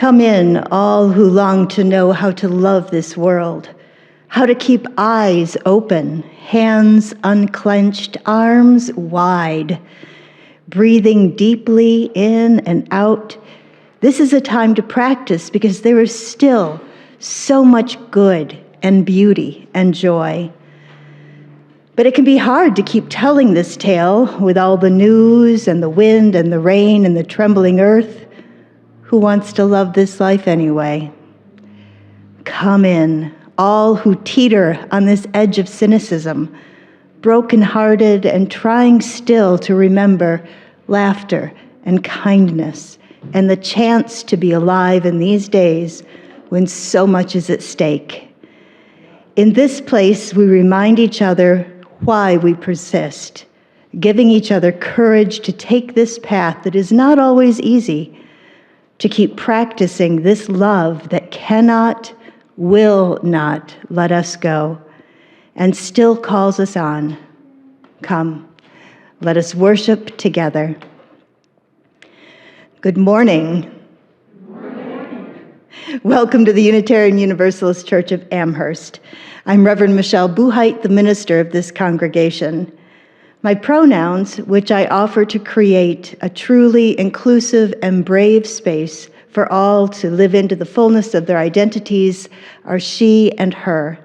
Come in, all who long to know how to love this world, how to keep eyes open, hands unclenched, arms wide, breathing deeply in and out. This is a time to practice because there is still so much good and beauty and joy. But it can be hard to keep telling this tale with all the news and the wind and the rain and the trembling earth. Who wants to love this life anyway? Come in, all who teeter on this edge of cynicism, brokenhearted and trying still to remember laughter and kindness and the chance to be alive in these days when so much is at stake. In this place, we remind each other why we persist, giving each other courage to take this path that is not always easy, to keep practicing this love that cannot, will not let us go, and still calls us on. Come, let us worship together. Good morning. Good morning. Welcome to the Unitarian Universalist Church of Amherst. I'm Reverend Michelle Buhait, the minister of this congregation. My pronouns, which I offer to create a truly inclusive and brave space for all to live into the fullness of their identities, are she and her.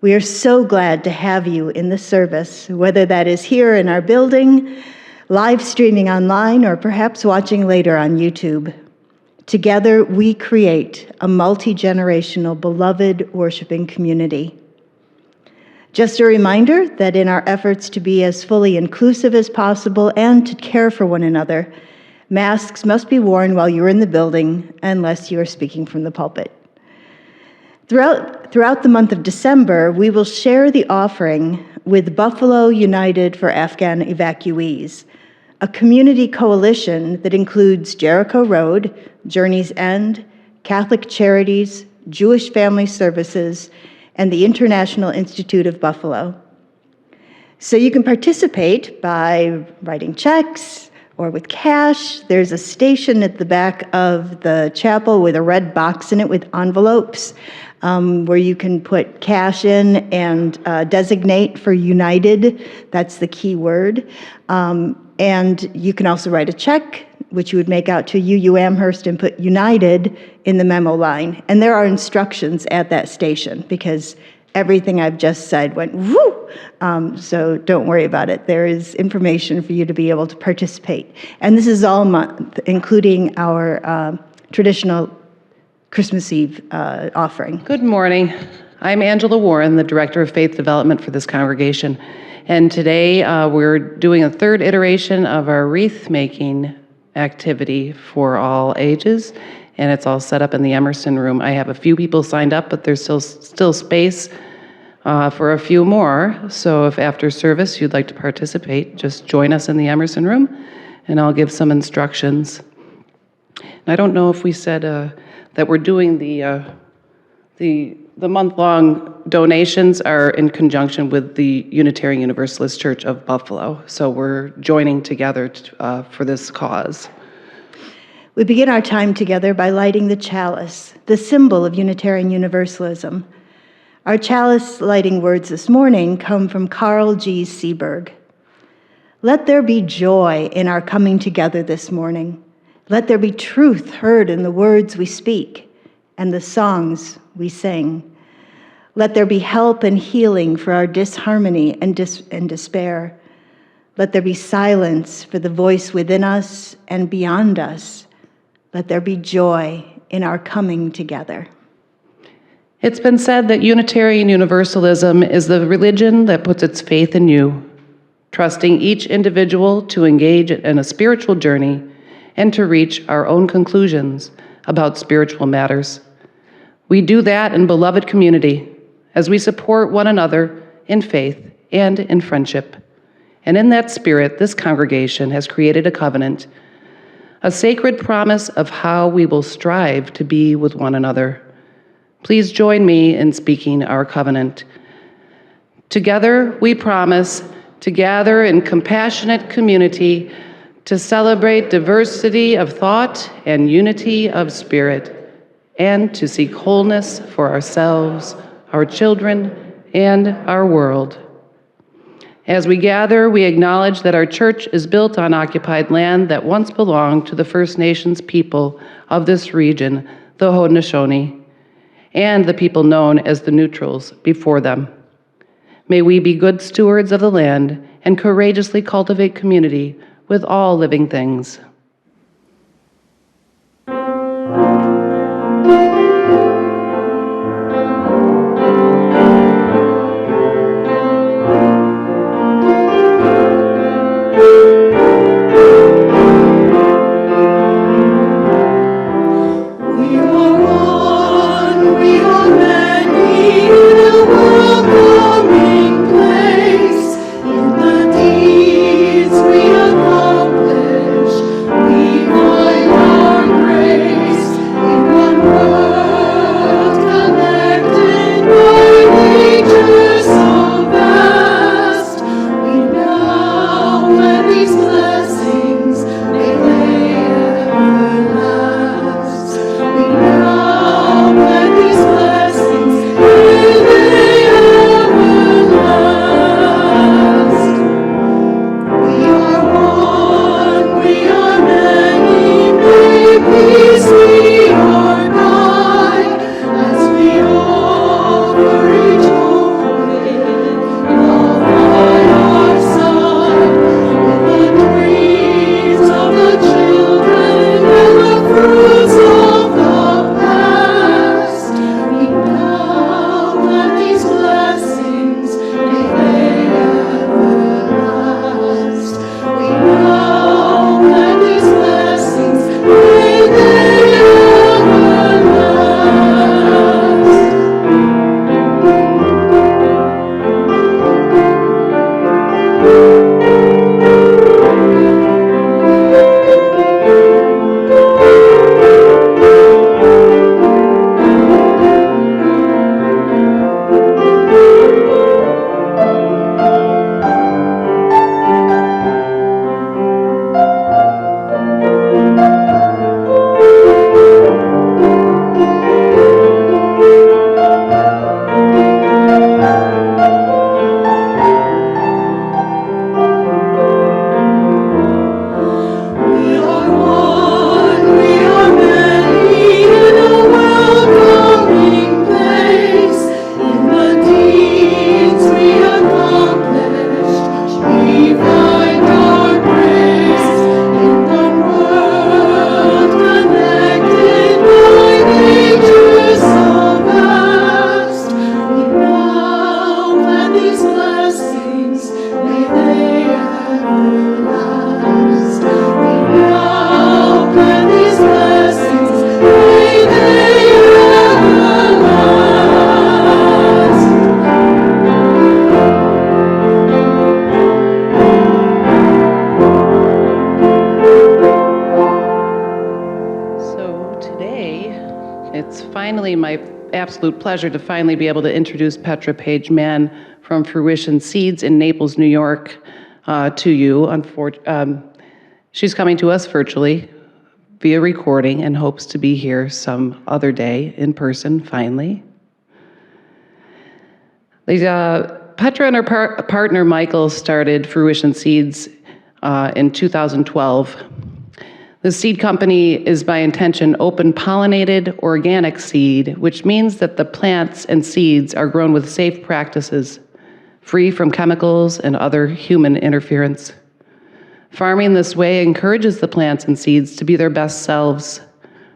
We are so glad to have you in this service, whether that is here in our building, live streaming online, or perhaps watching later on YouTube. Together, we create a multi-generational, beloved worshiping community. Just a reminder that in our efforts to be as fully inclusive as possible and to care for one another, masks must be worn while you're in the building unless you are speaking from the pulpit. Throughout the month of December, we will share the offering with Buffalo United for Afghan Evacuees, a community coalition that includes Jericho Road, Journey's End, Catholic Charities, Jewish Family Services, and the International Institute of Buffalo. So you can participate by writing checks or with cash. There's a station at the back of the chapel with a red box in it with envelopes where you can put cash in and designate for United. That's the key word. And you can also write a check, which you would make out to UU Amherst and put United in the memo line. And there are instructions at that station because everything I've just said went whoo. So don't worry about it. There is information for you to be able to participate. And this is all month, including our traditional Christmas Eve offering. Good morning. I'm Angela Warren, the Director of Faith Development for this congregation. And today we're doing a third iteration of our wreath-making activity for all ages, and it's all set up in the Emerson room. I have a few people signed up, but there's still space for a few more. So if after service you'd like to participate, just join us in the Emerson room, and I'll give some instructions. And I don't know if we said that we're doing the month-long donations are in conjunction with the Unitarian Universalist Church of Buffalo. So we're joining together for this cause. We begin our time together by lighting the chalice, the symbol of Unitarian Universalism. Our chalice lighting words this morning come from Carl G. Seberg. Let there be joy in our coming together this morning. Let there be truth heard in the words we speak and the songs we sing. Let there be help and healing for our disharmony and despair. Let there be silence for the voice within us and beyond us. Let there be joy in our coming together. It's been said that Unitarian Universalism is the religion that puts its faith in you, trusting each individual to engage in a spiritual journey and to reach our own conclusions about spiritual matters. We do that in beloved community as we support one another in faith and in friendship. And in that spirit, this congregation has created a covenant, a sacred promise of how we will strive to be with one another. Please join me in speaking our covenant. Together, we promise to gather in compassionate community to celebrate diversity of thought and unity of spirit, and to seek wholeness for ourselves, our children, and our world. As we gather, we acknowledge that our church is built on occupied land that once belonged to the First Nations people of this region, the Haudenosaunee, and the people known as the Neutrals before them. May we be good stewards of the land and courageously cultivate community with all living things. My absolute pleasure to finally be able to introduce Petra Page-Mann from Fruition Seeds in Naples, New York, to you. She's coming to us virtually via recording and hopes to be here some other day in person, finally. Petra and her partner, Michael, started Fruition Seeds in 2012. The seed company is by intention open-pollinated organic seed, which means that the plants and seeds are grown with safe practices, free from chemicals and other human interference. Farming this way encourages the plants and seeds to be their best selves,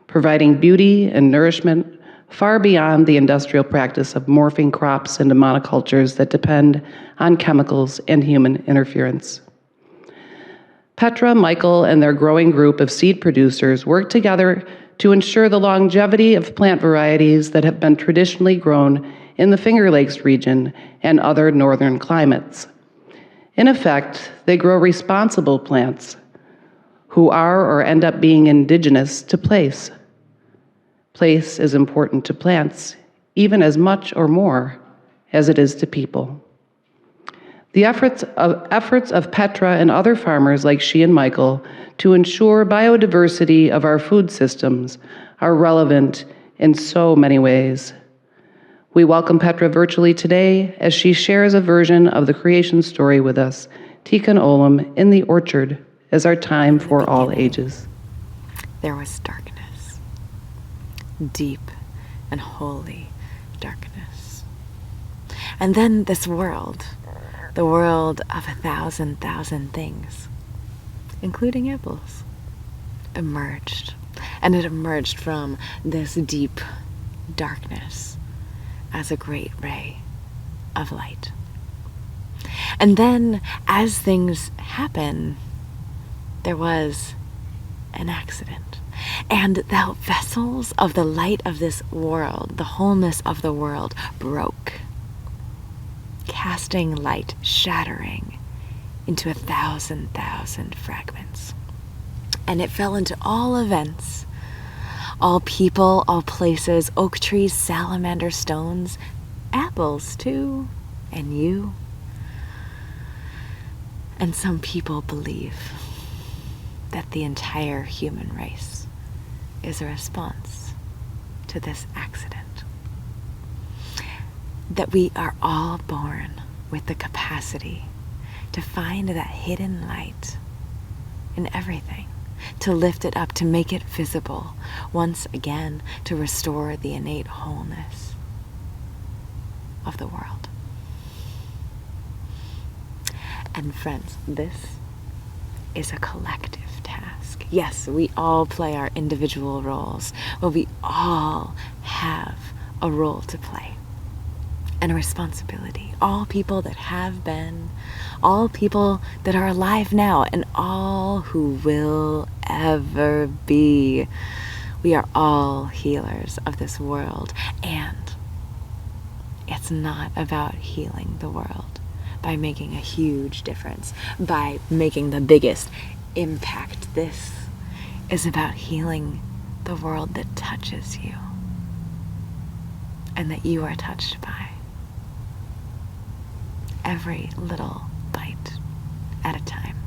providing beauty and nourishment far beyond the industrial practice of morphing crops into monocultures that depend on chemicals and human interference. Petra, Michael, and their growing group of seed producers work together to ensure the longevity of plant varieties that have been traditionally grown in the Finger Lakes region and other northern climates. In effect, they grow responsible plants who are or end up being indigenous to place. Place is important to plants, even as much or more as it is to people. The efforts of Petra and other farmers like she and Michael to ensure biodiversity of our food systems are relevant in so many ways. We welcome Petra virtually today as she shares a version of the creation story with us, Tikkun Olam in the Orchard, as our time for all ages. There was darkness, deep and holy darkness. And then this world, the world of 1,000,000 things, including apples, emerged. And it emerged from this deep darkness as a great ray of light. And then, as things happen, there was an accident. And the vessels of the light of this world, the wholeness of the world, broke, casting light, shattering into 1,000,000 fragments. And it fell into all events, all people, all places, oak trees, salamander stones, apples too, and you. And some people believe that the entire human race is a response to this accident. That we are all born with the capacity to find that hidden light in everything, to lift it up, to make it visible, once again, to restore the innate wholeness of the world. And friends, this is a collective task. Yes, we all play our individual roles, but we all have a role to play and a responsibility. All people that have been, all people that are alive now, and all who will ever be. We are all healers of this world, and it's not about healing the world by making a huge difference, by making the biggest impact. This is about healing the world that touches you and that you are touched by. Every little bite at a time.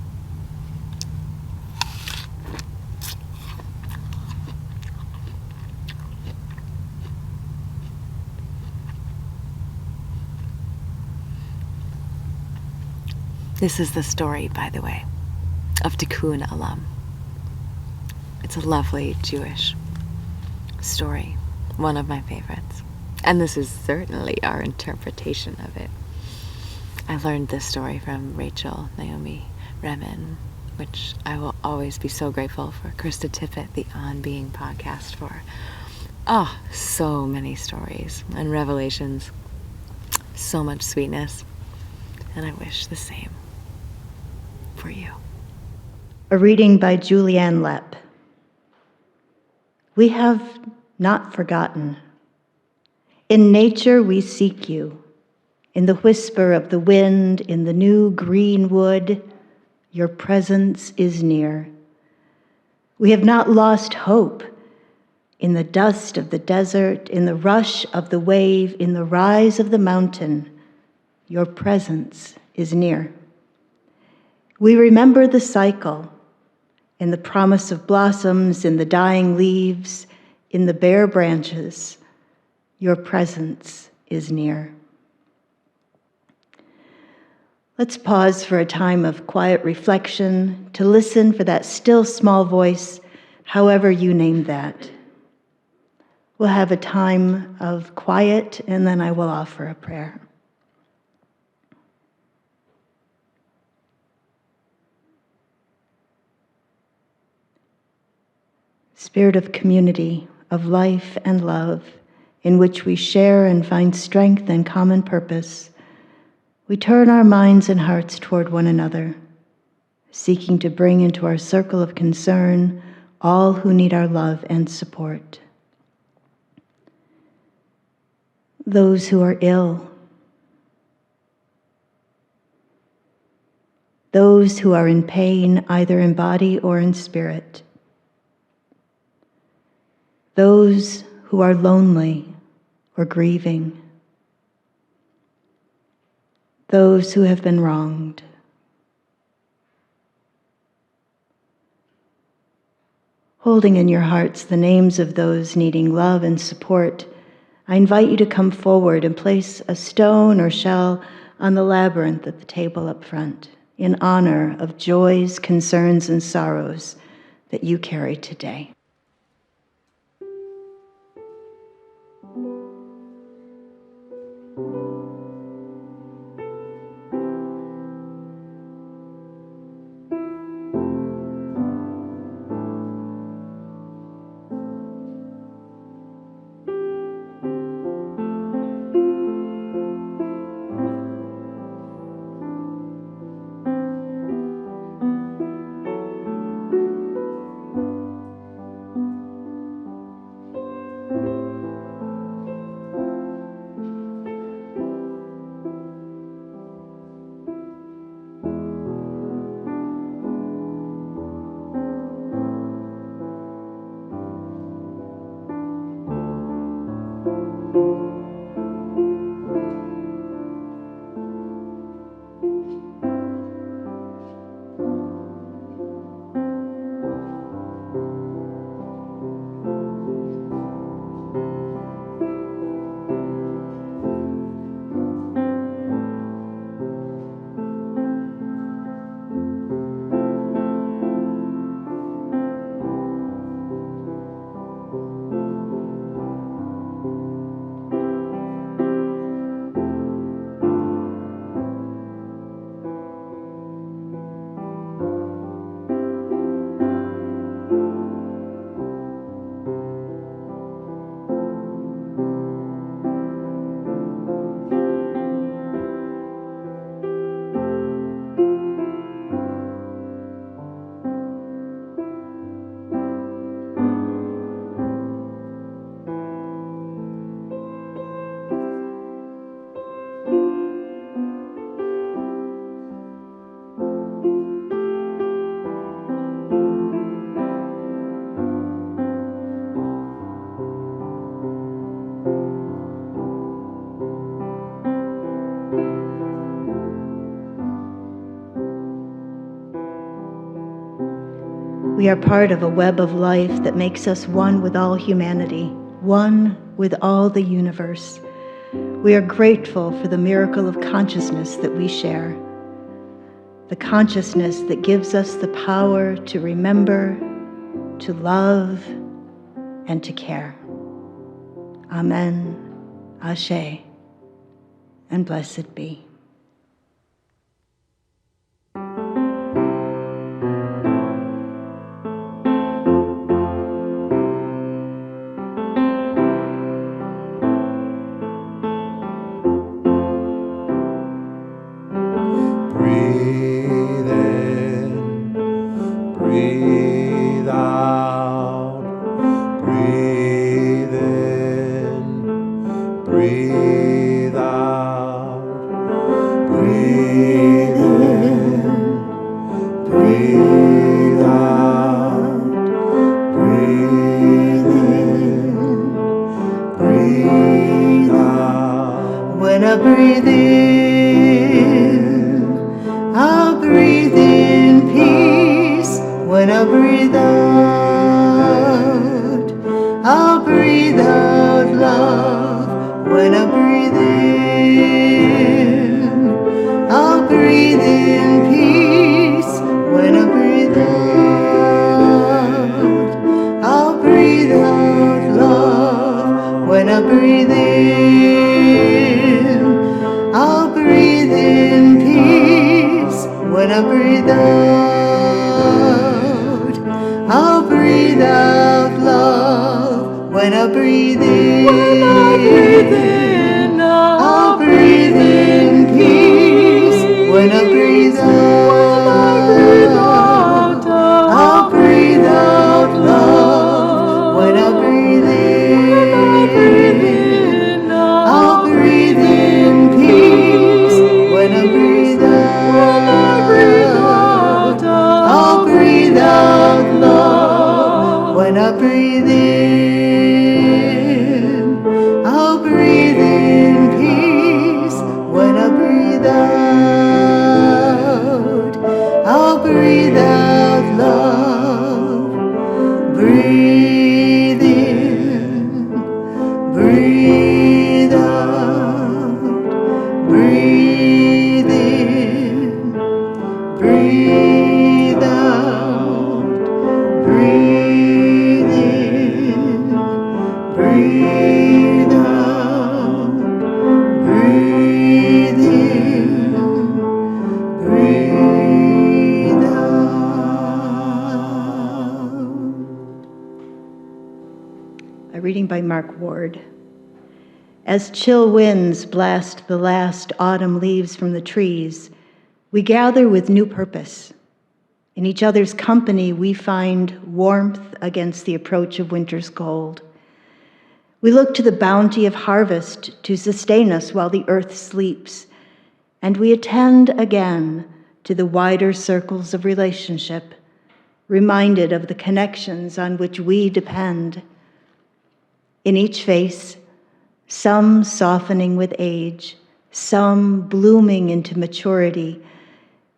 This is the story, by the way, of Tikkun Olam. It's a lovely Jewish story, one of my favorites. And this is certainly our interpretation of it. I learned this story from Rachel Naomi Remen, which I will always be so grateful for Krista Tippett, the On Being podcast, for. Oh, so many stories and revelations, so much sweetness, and I wish the same for you. A reading by Julianne Lepp. We have not forgotten. In nature we seek you. In the whisper of the wind, in the new green wood, your presence is near. We have not lost hope. In the dust of the desert, in the rush of the wave, in the rise of the mountain, your presence is near. We remember the cycle, in the promise of blossoms, in the dying leaves, in the bare branches, your presence is near. Let's pause for a time of quiet reflection to listen for that still small voice, however you name that. We'll have a time of quiet, and then I will offer a prayer. Spirit of community, of life and love, in which we share and find strength and common purpose, we turn our minds and hearts toward one another, seeking to bring into our circle of concern all who need our love and support. Those who are ill, those who are in pain, either in body or in spirit, those who are lonely or grieving, those who have been wronged. Holding in your hearts the names of those needing love and support, I invite you to come forward and place a stone or shell on the labyrinth at the table up front in honor of joys, concerns, and sorrows that you carry today. We are part of a web of life that makes us one with all humanity, one with all the universe. We are grateful for the miracle of consciousness that we share, the consciousness that gives us the power to remember, to love, and to care. Amen, Ashe, and blessed be. Breathe in, breathe out, breathe in, breathe out, breathe in, breathe out, breathe in, breathe out. When I breathe in, I'll breathe in peace. When I breathe out, I'll breathe out love. When I breathe in, I'll breathe in peace. When I breathe out, I'll breathe out love. When I breathe in, I'll breathe in peace. When I breathe out, I'll breathe out love. When I breathe in, I'll breathe in peace. When I breathe out, I'll breathe out love. When I breathe in, I'll breathe in peace. When I breathe out, I'll breathe out love. When I breathe in, I'll breathe in peace. When I breathe out, Breathe in, breathe out, breathe in, breathe out, breathe in, breathe out, breathe in, breathe out. A reading by Mark Ward. As chill winds blast the last autumn leaves from the trees, we gather with new purpose. In each other's company, we find warmth against the approach of winter's cold. We look to the bounty of harvest to sustain us while the earth sleeps, and we attend again to the wider circles of relationship, reminded of the connections on which we depend. In each face, some softening with age, some blooming into maturity,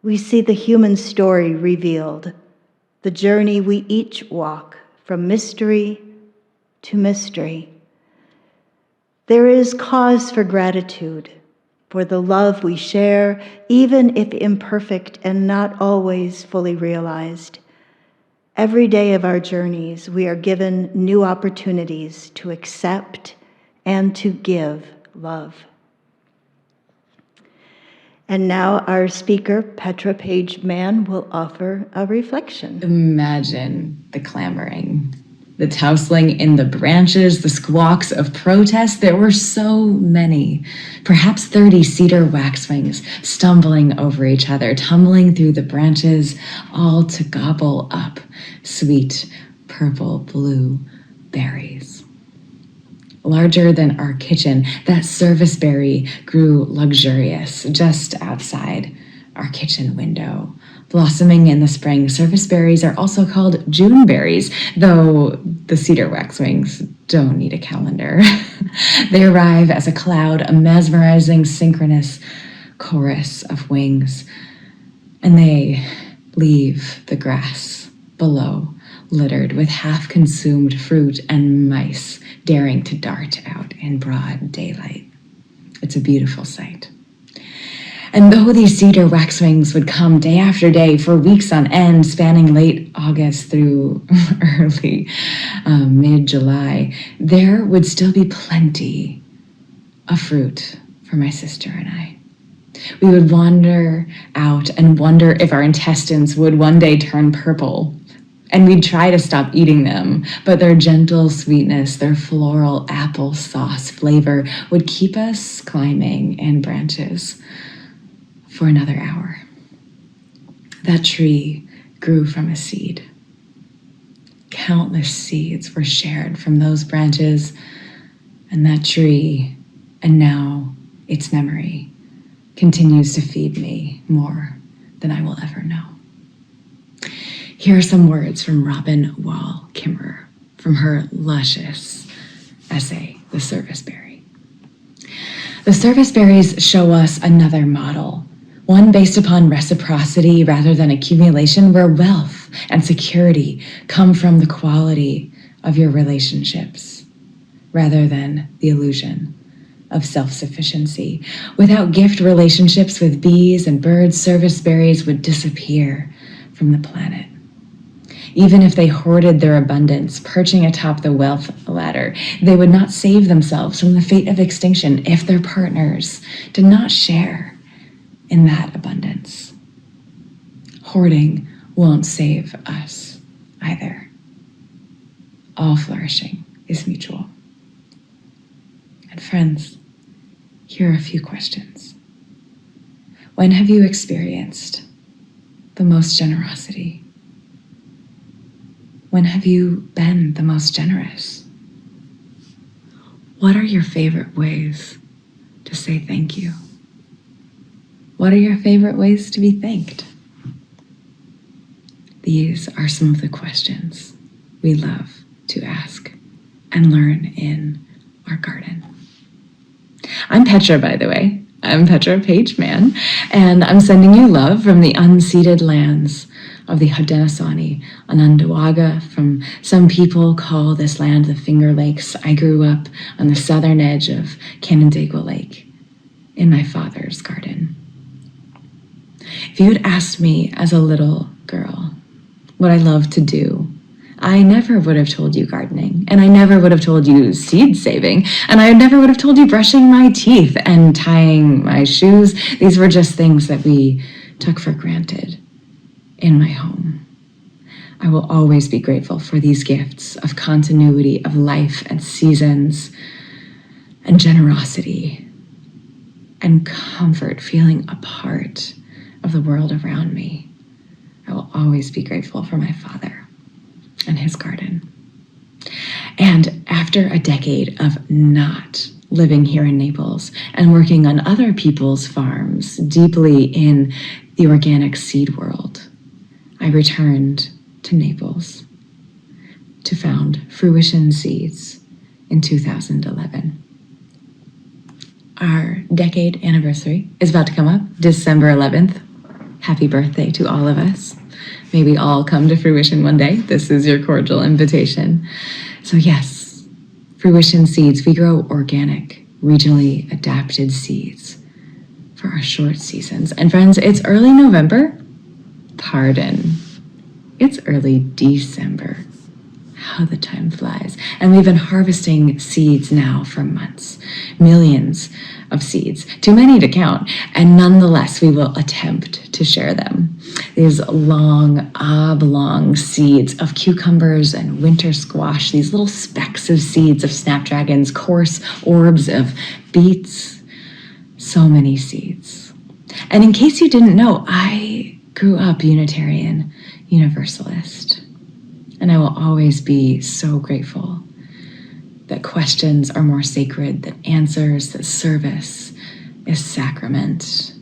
we see the human story revealed, the journey we each walk from mystery to mystery. There is cause for gratitude for the love we share, even if imperfect and not always fully realized. Every day of our journeys, we are given new opportunities to accept and to give love. And now our speaker, Petra Page-Mann, will offer a reflection. Imagine the clamoring, the tousling in the branches, the squawks of protest. There were so many, perhaps 30 cedar waxwings stumbling over each other, tumbling through the branches, all to gobble up sweet purple blue berries. Larger than our kitchen, that serviceberry grew luxurious just outside our kitchen window. Blossoming in the spring, serviceberries are also called June berries, though the cedar waxwings don't need a calendar. They arrive as a cloud, a mesmerizing, synchronous chorus of wings, and they leave the grass below, littered with half-consumed fruit and mice daring to dart out in broad daylight. It's a beautiful sight. And though these cedar waxwings would come day after day for weeks on end, spanning late August through early mid-July, there would still be plenty of fruit for my sister and I. We would wander out and wonder if our intestines would one day turn purple. And we'd try to stop eating them, but their gentle sweetness, their floral applesauce flavor would keep us climbing in branches for another hour. That tree grew from a seed. Countless seeds were shared from those branches, and that tree, and now its memory, continues to feed me more than I will ever know. Here are some words from Robin Wall Kimmerer from her luscious essay, The Serviceberry. The serviceberries show us another model, one based upon reciprocity rather than accumulation, where wealth and security come from the quality of your relationships rather than the illusion of self-sufficiency. Without gift relationships with bees and birds, serviceberries would disappear from the planet. Even if they hoarded their abundance, perching atop the wealth ladder, they would not save themselves from the fate of extinction if their partners did not share in that abundance. Hoarding won't save us either. All flourishing is mutual. And friends, here are a few questions. When have you experienced the most generosity? When have you been the most generous? What are your favorite ways to say thank you? What are your favorite ways to be thanked? These are some of the questions we love to ask and learn in our garden. I'm Petra, by the way. I'm Petra Page-Mann, and I'm sending you love from the unceded lands of the Haudenosaunee, Onondaga. From some people call this land the Finger Lakes. I grew up on the southern edge of Canandaigua Lake in my father's garden. If you had asked me as a little girl what I loved to do, I never would have told you gardening, and I never would have told you seed saving, and I never would have told you brushing my teeth and tying my shoes. These were just things that we took for granted in my home. I will always be grateful for these gifts of continuity of life and seasons and generosity and comfort, feeling a part of the world around me. I will always be grateful for my father and his garden. And after a decade of not living here in Naples and working on other people's farms deeply in the organic seed world, I returned to Naples to found Fruition Seeds in 2011. Our decade anniversary is about to come up, December 11th. Happy birthday to all of us. May we all come to fruition one day. This is your cordial invitation. So yes, Fruition Seeds, we grow organic, regionally adapted seeds for our short seasons. And friends, it's early November. Pardon. It's early December. How the time flies. And we've been harvesting seeds now for months. Millions of seeds, too many to count, and nonetheless we will attempt to share them. These long, oblong seeds of cucumbers and winter squash, these little specks of seeds of snapdragons, coarse orbs of beets, so many seeds. And in case you didn't know, I grew up Unitarian Universalist, and I will always be so grateful that questions are more sacred than answers, that service is sacrament.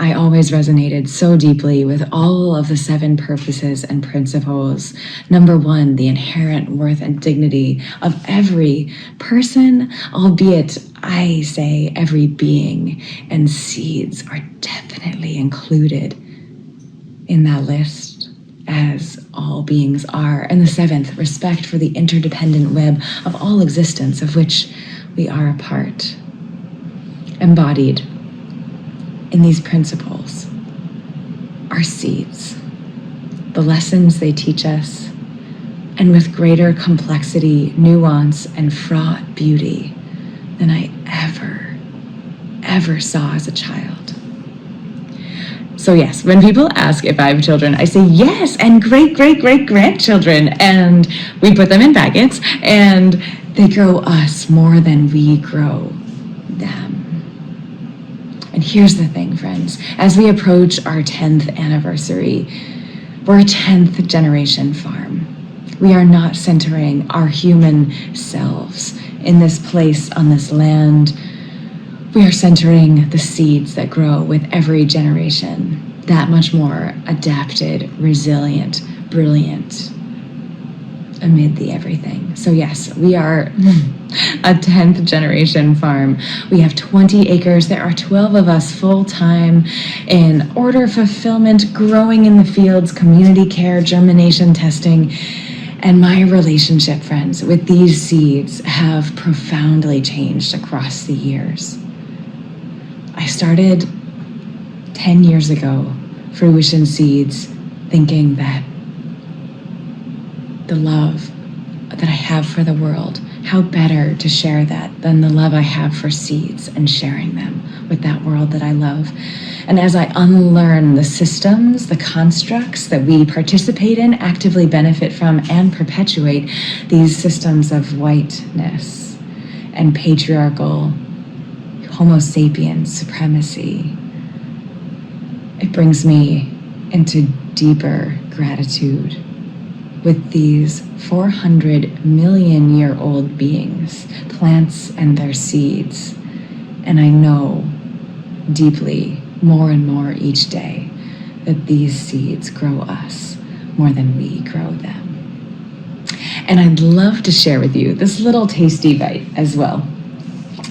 I always resonated so deeply with all of the 7 purposes and principles. Number 1, the inherent worth and dignity of every person, albeit I say every being, and seeds are definitely included in that list, as all beings are. And the 7th, respect for the interdependent web of all existence of which we are a part. Embodied in these principles are seeds, the lessons they teach us, and with greater complexity, nuance, and fraught beauty than I ever saw as a child. So yes, when people ask if I have children, I say yes, and great-great-great-grandchildren, and we put them in packets, and they grow us more than we grow them. And here's the thing, friends, as we approach our 10th anniversary, we're a 10th generation farm. We are not centering our human selves in this place on this land. We are centering the seeds that grow with every generation, that much more adapted, resilient, brilliant amid the everything. So yes, we are a 10th generation farm. We have 20 acres. There are 12 of us full-time in order fulfillment, growing in the fields, community care, germination testing. And my relationship, friends, with these seeds have profoundly changed across the years. I started 10 years ago, Fruition Seeds, thinking that the love that I have for the world, how better to share that than the love I have for seeds and sharing them with that world that I love. And as I unlearn the systems, the constructs that we participate in, actively benefit from, and perpetuate these systems of whiteness and patriarchal Homo sapiens supremacy, it brings me into deeper gratitude with these 400 million year old beings, plants and their seeds. And I know deeply, more and more each day, that these seeds grow us more than we grow them. And I'd love to share with you this little tasty bite as well.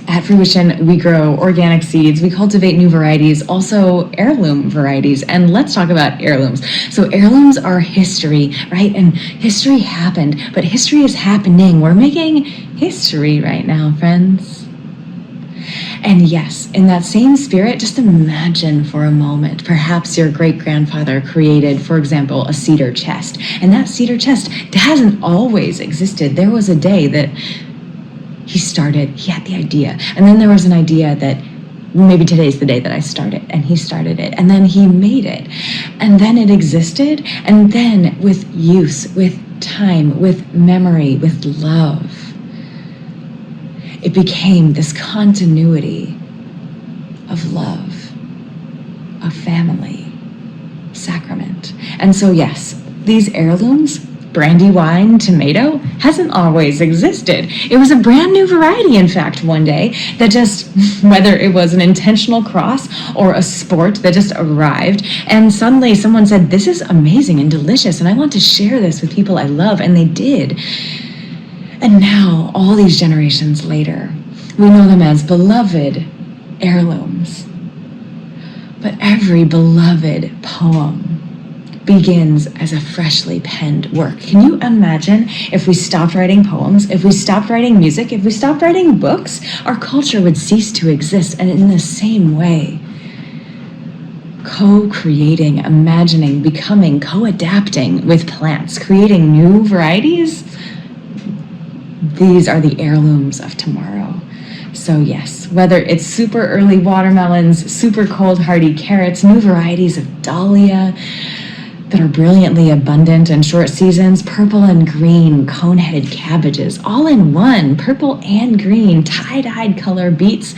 At Fruition, we grow organic seeds, we cultivate new varieties, also heirloom varieties. And let's talk about heirlooms. So heirlooms are history, right? And history happened, but history is happening. We're making history right now, friends. And yes, in that same spirit, just imagine for a moment, perhaps your great-grandfather created, for example, a cedar chest. And that cedar chest hasn't always existed. There was a day that he had the idea. And then there was an idea that maybe today's the day that I start it. And he started it. And then he made it. And then it existed. And then with use, with time, with memory, with love, it became this continuity of love, of family, sacrament. And so yes, these heirlooms, Brandywine tomato, hasn't always existed. It was a brand new variety, in fact, one day that just, whether it was an intentional cross or a sport that just arrived, and suddenly someone said, this is amazing and delicious, and I want to share this with people I love, and they did. And now, all these generations later, we know them as beloved heirlooms. But every beloved poem begins as a freshly penned work. Can you imagine if we stopped writing poems, if we stopped writing music, if we stopped writing books, our culture would cease to exist. And in the same way, co-creating, imagining, becoming, co-adapting with plants, creating new varieties, these are the heirlooms of tomorrow. So yes, whether it's super early watermelons, super cold hardy carrots, new varieties of dahlia that are brilliantly abundant in short seasons, purple and green cone-headed cabbages, all in one, purple and green, tie-dyed color beets.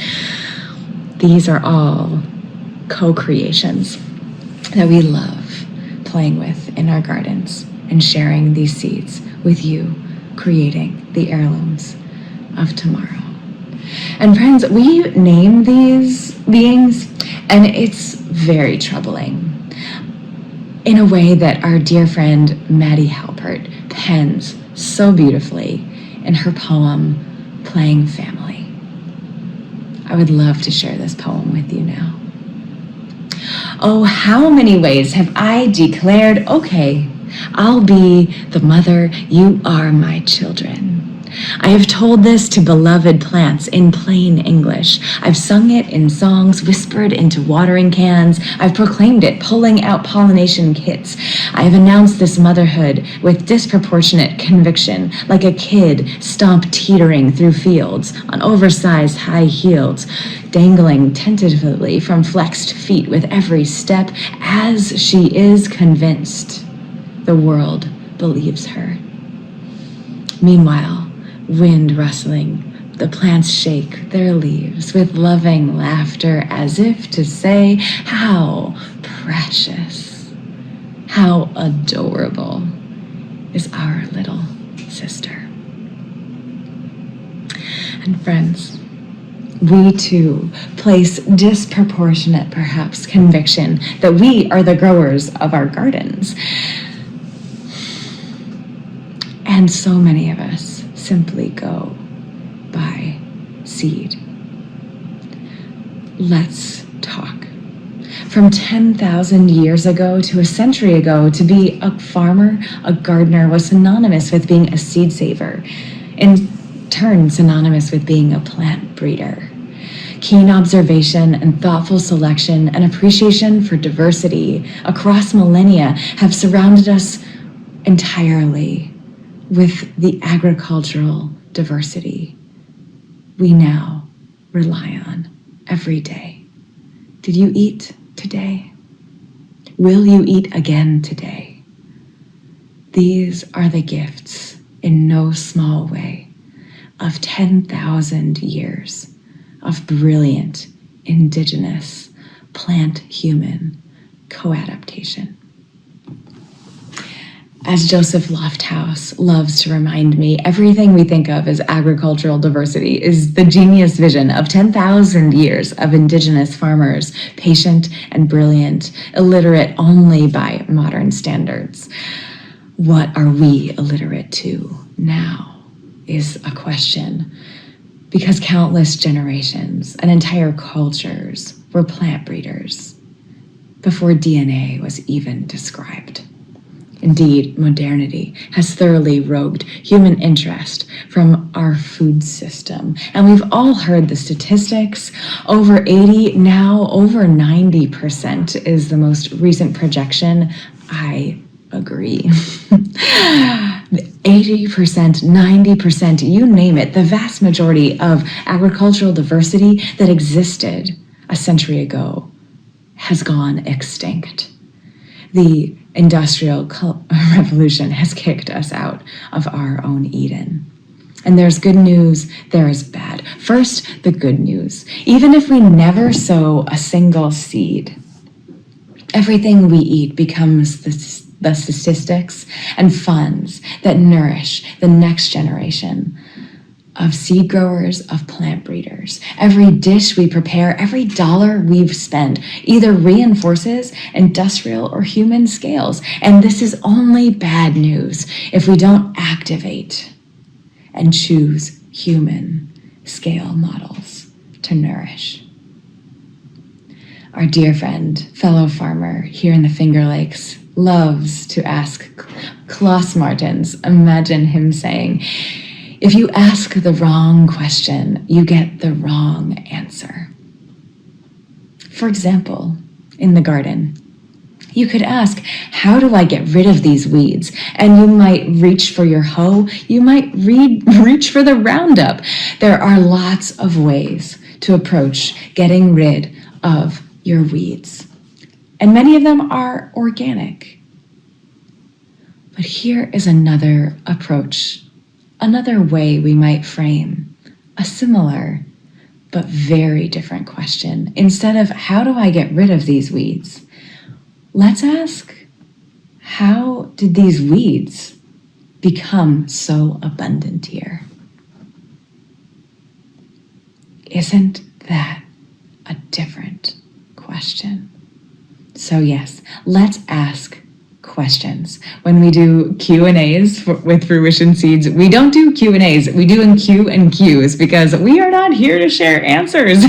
These are all co-creations that we love playing with in our gardens and sharing these seeds with you, creating the heirlooms of tomorrow. And friends, we name these beings, and it's very troubling, in a way that our dear friend Maddie Halpert pens so beautifully in her poem, Playing Family. I would love to share this poem with you now. Oh, how many ways have I declared, okay, I'll be the mother, you are my children. I have told this to beloved plants in plain English. I've sung it in songs whispered into watering cans. I've proclaimed it, pulling out pollination kits. I have announced this motherhood with disproportionate conviction, like a kid stomp teetering through fields on oversized high heels, dangling tentatively from flexed feet with every step, as she is convinced the world believes her. Meanwhile, wind rustling, the plants shake their leaves with loving laughter as if to say, how precious, how adorable is our little sister. And friends, we too place disproportionate, perhaps, conviction that we are the growers of our gardens. And so many of us simply go by seed. Let's talk. From 10,000 years ago to a century ago, to be a farmer, a gardener was synonymous with being a seed saver, in turn synonymous with being a plant breeder. Keen observation and thoughtful selection and appreciation for diversity across millennia have surrounded us entirely with the agricultural diversity we now rely on every day. Did you eat today? Will you eat again today? These are the gifts, in no small way, of 10,000 years of brilliant, indigenous, plant-human co-adaptation. As Joseph Lofthouse loves to remind me, everything we think of as agricultural diversity is the genius vision of 10,000 years of indigenous farmers, patient and brilliant, illiterate only by modern standards. What are we illiterate to now is a question because countless generations and entire cultures were plant breeders before DNA was even described. Indeed, modernity has thoroughly robbed human interest from our food system. And we've all heard the statistics. Over 80, now over 90% is the most recent projection. I agree. 80%, 90%, you name it, the vast majority of agricultural diversity that existed a century ago has gone extinct. The Industrial Revolution has kicked us out of our own Eden. And there's good news, there is bad. First, the good news. Even if we never sow a single seed, everything we eat becomes the statistics and funds that nourish the next generation of seed growers, of plant breeders. Every dish we prepare, every dollar we've spent either reinforces industrial or human scales. And this is only bad news if we don't activate and choose human scale models to nourish. Our dear friend, fellow farmer here in the Finger Lakes, loves to ask Klaus Martens. Imagine him saying, if you ask the wrong question, you get the wrong answer. For example, in the garden, you could ask, how do I get rid of these weeds? And you might reach for your hoe. You might reach for the Roundup. There are lots of ways to approach getting rid of your weeds. And many of them are organic. But here is another approach, another way we might frame a similar but very different question. Instead of how do I get rid of these weeds, let's ask, how did these weeds become so abundant here? Isn't that a different question? So yes, let's ask questions. When we do Q&As with Fruition Seeds, we don't do Q&As, we do in Q and Qs because we are not here to share answers.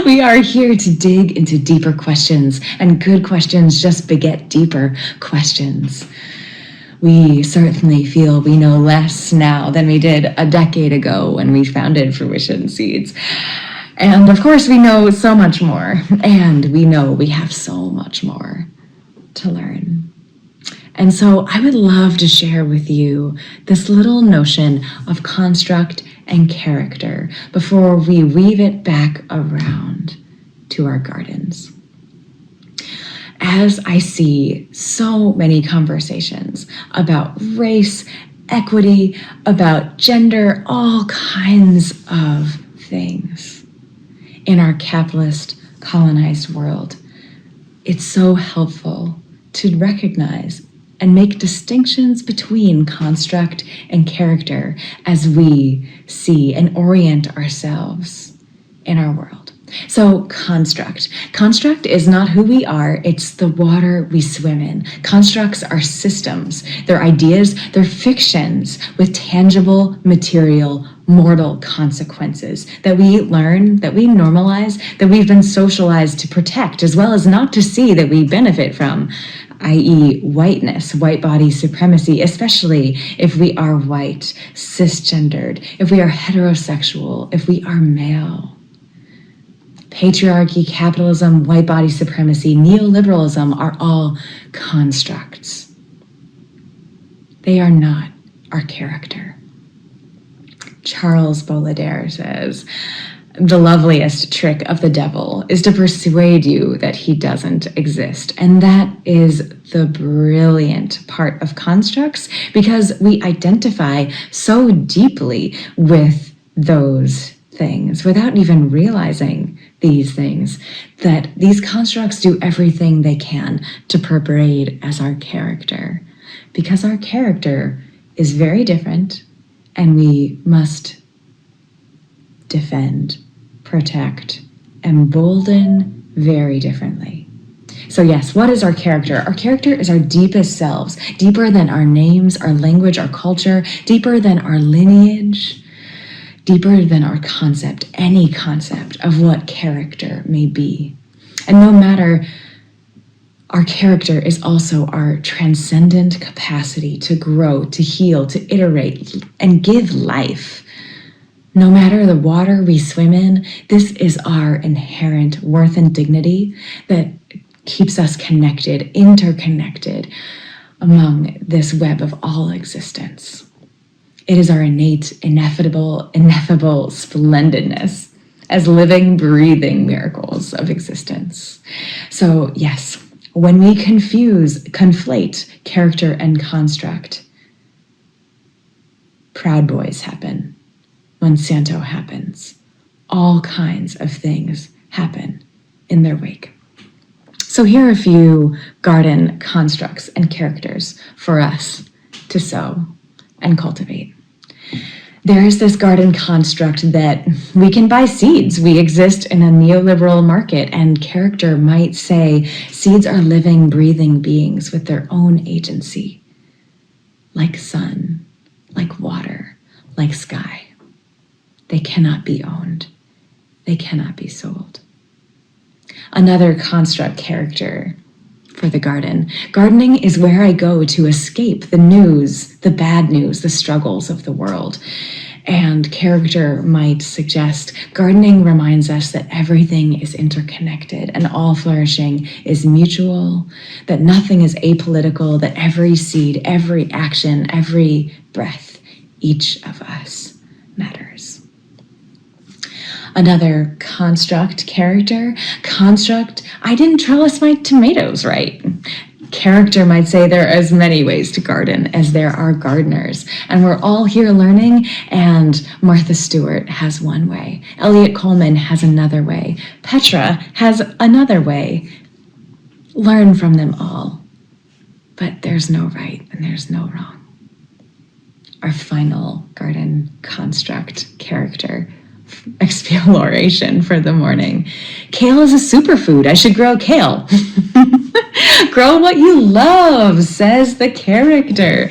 We are here to dig into deeper questions, and good questions just beget deeper questions. We certainly feel we know less now than we did a decade ago when we founded Fruition Seeds. And of course, we know so much more, and we know we have so much more to learn. And so I would love to share with you this little notion of construct and character before we weave it back around to our gardens. As I see so many conversations about race, equity, about gender, all kinds of things in our capitalist, colonized world, it's so helpful to recognize and make distinctions between construct and character as we see and orient ourselves in our world. So construct. Construct is not who we are, it's the water we swim in. Constructs are systems. They're ideas, they're fictions with tangible, material, mortal consequences that we learn, that we normalize, that we've been socialized to protect, as well as not to see that we benefit from, i.e. whiteness, white body supremacy, especially if we are white, cisgendered, if we are heterosexual, if we are male. Patriarchy, capitalism, white body supremacy, neoliberalism are all constructs. They are not our character. Charles Baudelaire says, the loveliest trick of the devil is to persuade you that he doesn't exist. And that is the brilliant part of constructs, because we identify so deeply with those things without even realizing these things, that these constructs do everything they can to parade as our character, because our character is very different and we must defend, protect, embolden very differently. So yes, what is our character? Our character is our deepest selves, deeper than our names, our language, our culture, deeper than our lineage, deeper than our concept, any concept of what character may be. And no matter, our character is also our transcendent capacity to grow, to heal, to iterate, and give life. No matter the water we swim in, this is our inherent worth and dignity that keeps us connected, interconnected among this web of all existence. It is our innate, ineffable splendidness as living, breathing miracles of existence. So yes, when we conflate character and construct, Proud Boys happen. Monsanto happens. All kinds of things happen in their wake. So here are a few garden constructs and characters for us to sow and cultivate. There is this garden construct that we can buy seeds. We exist in a neoliberal market, and character might say seeds are living, breathing beings with their own agency, like sun, like water, like sky. They cannot be owned. They cannot be sold. Another construct character for the garden. Gardening is where I go to escape the news, the bad news, the struggles of the world. And character might suggest gardening reminds us that everything is interconnected and all flourishing is mutual, that nothing is apolitical, that every seed, every action, every breath, each of us matters. Another construct, I didn't trellis my tomatoes right. Character might say there are as many ways to garden as there are gardeners, and we're all here learning, and Martha Stewart has one way. Elliot Coleman has another way. Petra has another way. Learn from them all, but there's no right and there's no wrong. Our final garden construct character exploration for the morning. Kale is a superfood. I should grow kale. Grow what you love, says the character.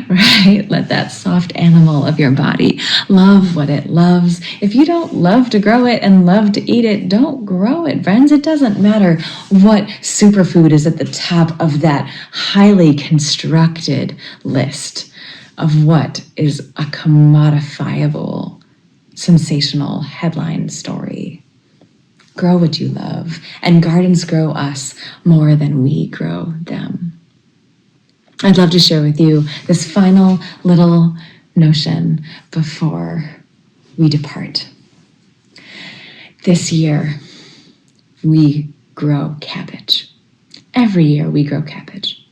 Right? Let that soft animal of your body love what it loves. If you don't love to grow it and love to eat it, don't grow it, friends. It doesn't matter what superfood is at the top of that highly constructed list of what is a commodifiable sensational headline story. Grow what you love, and gardens grow us more than we grow them. I'd love to share with you this final little notion before we depart. This year, we grow cabbage. Every year we grow cabbage.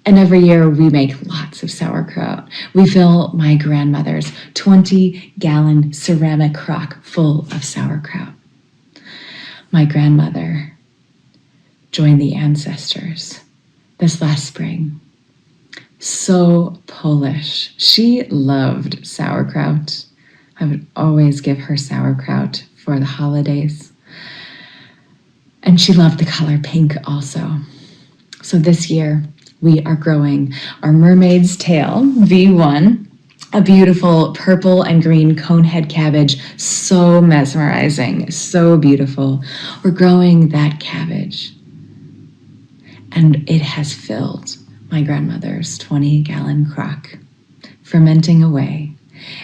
And every year we make lots of sauerkraut. We fill my grandmother's 20-gallon ceramic crock full of sauerkraut. My grandmother joined the ancestors this last spring. So Polish. She loved sauerkraut. I would always give her sauerkraut for the holidays. And she loved the color pink also. So this year, we are growing our mermaid's tail, V1, a beautiful purple and green conehead cabbage, so mesmerizing, so beautiful. We're growing that cabbage, and it has filled my grandmother's 20-gallon crock, fermenting away,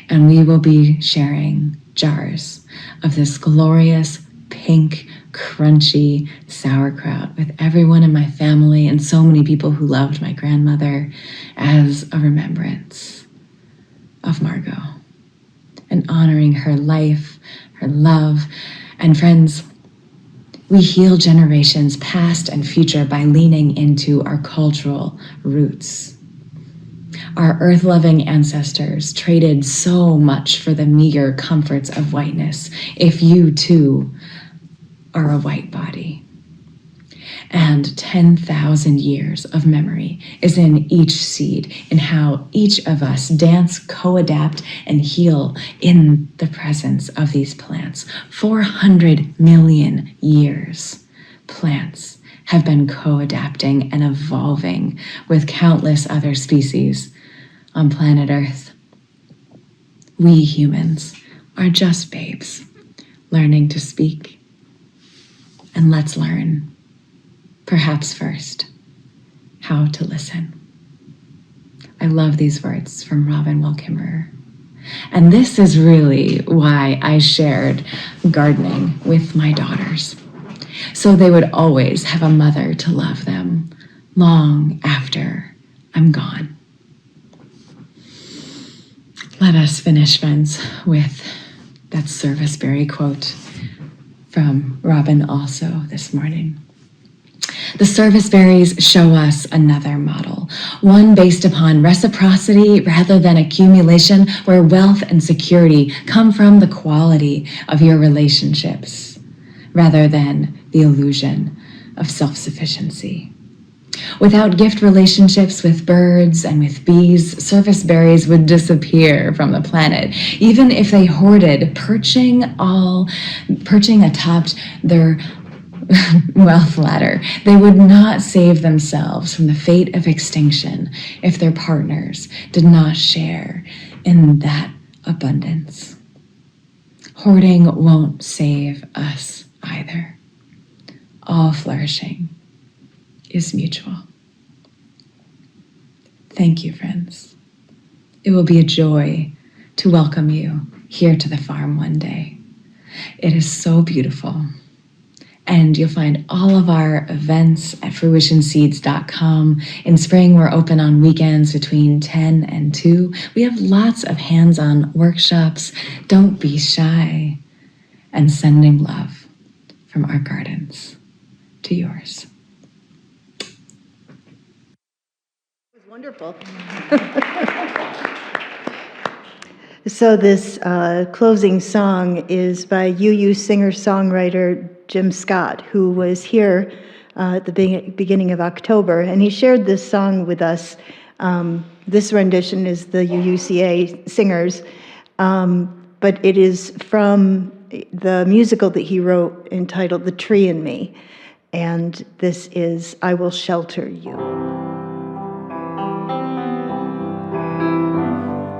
and we will be sharing jars of this glorious pink, crunchy sauerkraut with everyone in my family and so many people who loved my grandmother as a remembrance of Margot and honoring her life, her love. And friends, we heal generations past and future by leaning into our cultural roots. Our earth-loving ancestors traded so much for the meager comforts of whiteness. If you too are a white body. And 10,000 years of memory is in each seed, in how each of us dance, co-adapt, and heal in the presence of these plants. 400 million years, plants have been co-adapting and evolving with countless other species on planet Earth. We humans, are just babes, learning to speak. And let's learn, perhaps first, how to listen. I love these words from Robin Wall Kimmerer. And this is really why I shared gardening with my daughters, so they would always have a mother to love them long after I'm gone. Let us finish, friends, with that serviceberry quote from Robin also this morning. The serviceberries show us another model, one based upon reciprocity rather than accumulation, where wealth and security come from the quality of your relationships rather than the illusion of self-sufficiency. Without gift relationships with birds and with bees, serviceberries would disappear from the planet, even if they hoarded, perching atop their wealth ladder. They would not save themselves from the fate of extinction if their partners did not share in that abundance. Hoarding won't save us either. All flourishing is mutual. Thank you, friends. It will be a joy to welcome you here to the farm one day. It is so beautiful. And you'll find all of our events at fruitionseeds.com. In spring, we're open on weekends between 10 and 2. We have lots of hands-on workshops. Don't be shy. And sending love from our gardens to yours. It was wonderful. So this closing song is by UU singer-songwriter Jim Scott, who was here at the beginning of October, and he shared this song with us. This rendition is the UUCA singers, but it is from the musical that he wrote entitled The Tree and Me, and this is I Will Shelter You.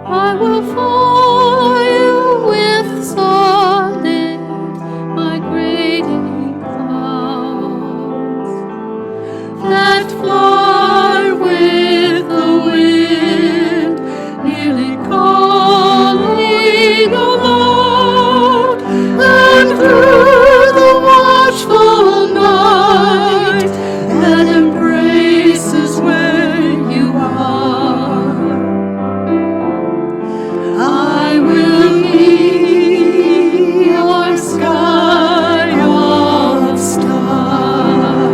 I will follow you with solid migrating clouds that fly with the wind, nearly calling aloud, and through the watchful night that embraces where you are. I will be your sky of stars.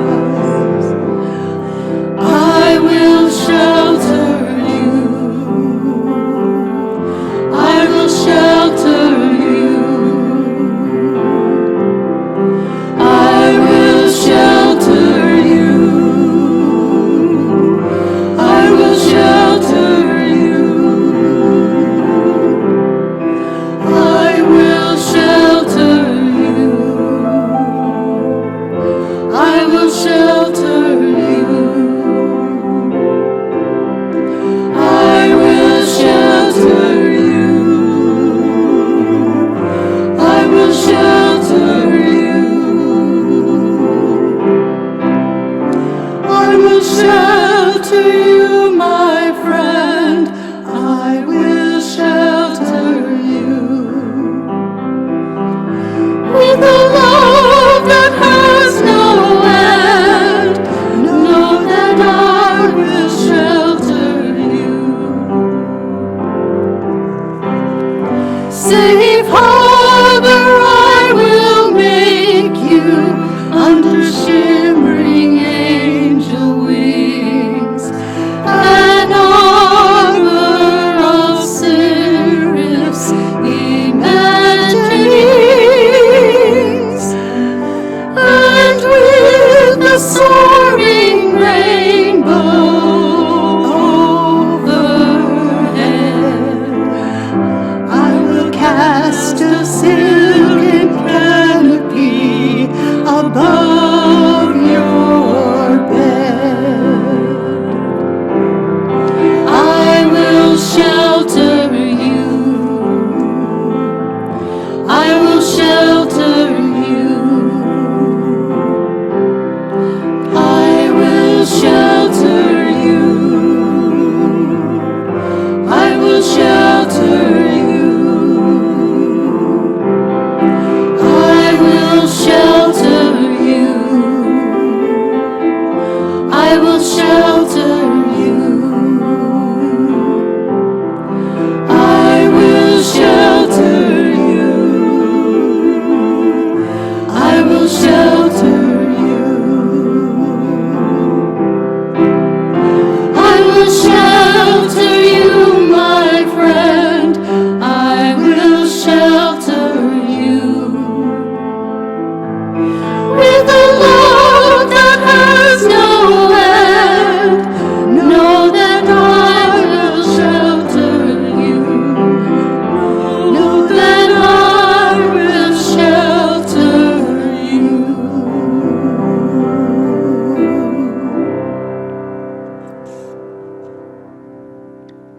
I will shelter you. I will shelter you. I will shelter you. I will shelter you. I will shelter you. I will shelter you. I will shelter you. I will shelter you. I will shelter you, my friend. I will shelter you. With a love that has no end, know that I will shelter you. Safe harbor I will make you under shimmering angel wings, an armor of seraphs imaginings, and with the soaring rainbow overhead, I will cast a silken canopy above your bed. I will shelter you.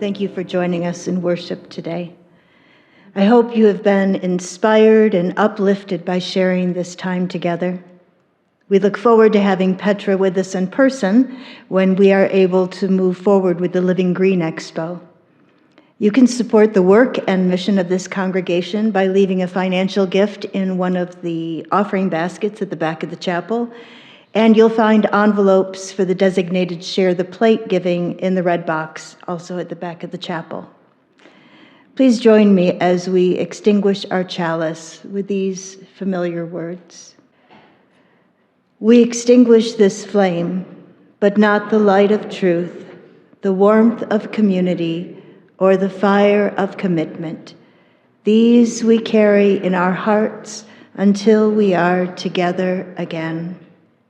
Thank you for joining us in worship today. I hope you have been inspired and uplifted by sharing this time together. We look forward to having Petra with us in person when we are able to move forward with the Living Green Expo. You can support the work and mission of this congregation by leaving a financial gift in one of the offering baskets at the back of the chapel, and you'll find envelopes for the designated Share the Plate giving in the red box, also at the back of the chapel. Please join me as we extinguish our chalice with these familiar words. We extinguish this flame, but not the light of truth, the warmth of community, or the fire of commitment. These we carry in our hearts until we are together again.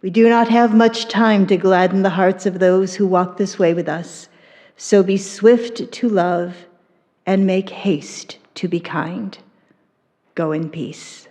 We do not have much time to gladden the hearts of those who walk this way with us, so be swift to love and make haste to be kind. Go in peace.